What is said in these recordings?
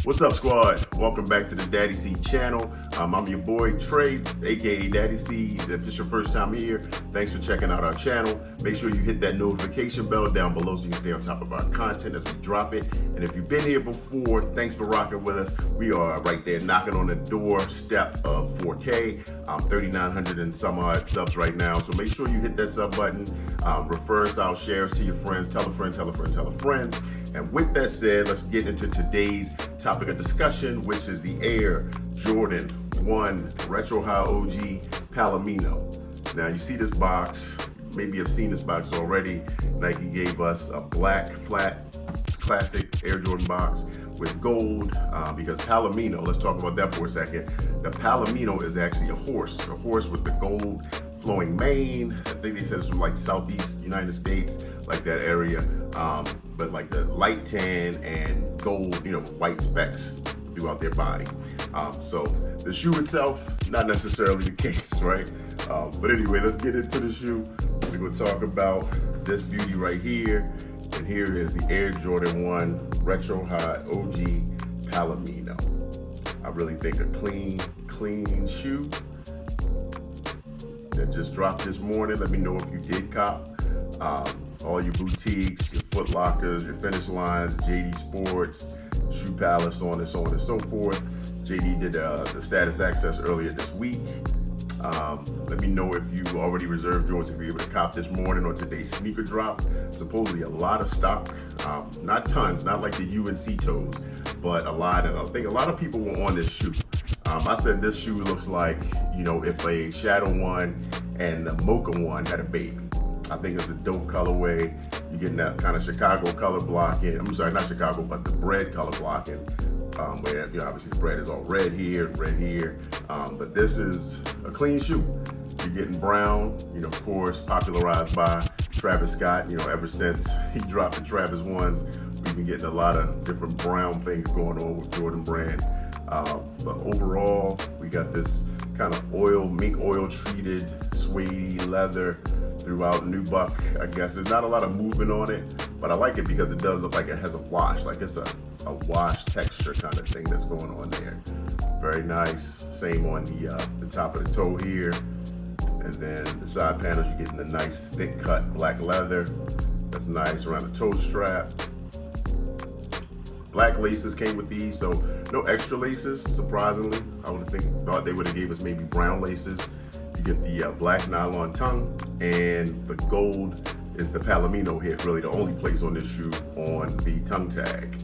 What's up, squad? Welcome back to the Daddy C channel. I'm your boy Trey, aka Daddy C. If it's your first time here, thanks for checking out our channel. Make sure you hit that notification bell down below so you can stay on top of our content as we drop it. And if you've been here before, thanks for rocking with us. We are right there knocking on the doorstep of 4K. 3,900 and some odd subs right now. So make sure you hit that sub button, refer us out, share us to your friends, tell a friend, tell a friend, tell a friend. And with that said, let's get into today's topic of discussion, which is the Air Jordan 1 Retro High OG Palomino. Now you see this box, maybe you've seen this box already. Nike gave us a black flat classic Air Jordan box with gold because Palomino, let's talk about that for a second. The Palomino is actually a horse with the gold flowing mane. I think they said it's from like Southeast United States, like that area. But like the light tan and gold, white specks throughout their body. So the shoe itself, not necessarily the case, right? But anyway, let's get into the shoe. We're gonna talk about this beauty right here. And here is the Air Jordan 1 Retro High OG Palomino. I really think a clean shoe that just dropped this morning. Let me know if you did cop. All your boutiques, your Foot Lockers, your Finish Lines, JD Sports, Shoe Palace, so on and so on and so forth. JD did the status access earlier this week. Let me know if you already reserved yours, if you're able to cop this morning or today's sneaker drop. Supposedly a lot of stock, not tons, not like the UNC toes, but a lot. And I think a lot of people were on this shoe. I said this shoe looks like, if a Shadow 1 and a Mocha 1 had a baby. I think it's a dope colorway. You're getting that kind of Chicago color blocking. I'm sorry, not Chicago, but the bread color blocking. Where obviously the bread is all red here and red here. But this is a clean shoe. You're getting brown, of course, popularized by Travis Scott. Ever since he dropped the Travis ones, we've been getting a lot of different brown things going on with Jordan brand. But overall, we got this kind of mink oil treated suede leather throughout nubuck. I guess there's not a lot of movement on it, but I like it because it does look like it has a wash, like it's a wash texture kind of thing that's going on there. Very nice. Same on the top of the toe here, and then the side panels, you're getting the nice thick cut black leather. That's nice around the toe strap. Black laces came with these, so no extra laces, surprisingly. I would have thought they would have gave us maybe brown laces. You get the black nylon tongue, and the gold is the Palomino hit, really the only place on this shoe on the tongue tag.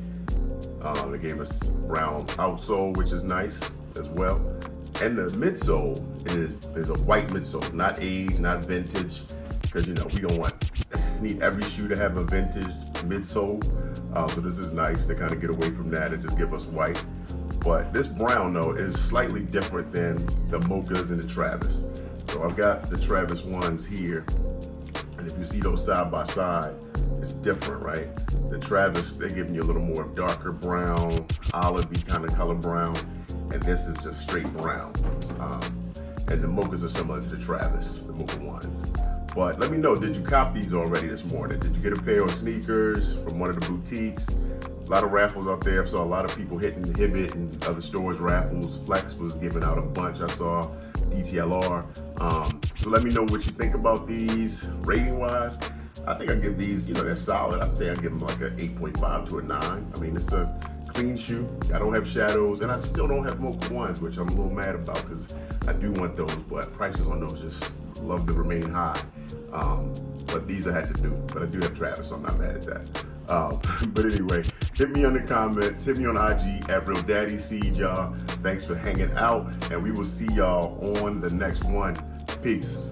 They gave us brown outsole, which is nice as well. And the midsole is a white midsole, not age, not vintage, because we don't need every shoe to have a vintage midsole. So this is nice to kind of get away from that and just give us white. But this brown though is slightly different than the Mochas and the Travis. So I've got the Travis ones here, and if you see those side by side, it's different, right? The Travis, they're giving you a little more darker brown, olivey kind of color brown, and this is just straight brown. And the Mochas are similar to the Travis, the Mocha ones. But let me know, did you cop these already this morning? Did you get a pair of sneakers from one of the boutiques? A lot of raffles out there. I saw a lot of people hitting Hibbett and other stores raffles. Flex was giving out a bunch. I saw DTLR. So let me know what you think about these rating wise. I think I give these, they're solid. I'd say I give them like an 8.5 to a 9. I mean, it's a clean shoe. I don't have shadows, and I still don't have Mocha ones, which I'm a little mad about because I do want those, but prices on those just love to remain high. But these I had to do. But I do have Travis, so I'm not mad at that. But anyway, hit me on the comments, hit me on IG at Real Daddy C, y'all. Thanks for hanging out, and we will see y'all on the next one. Peace.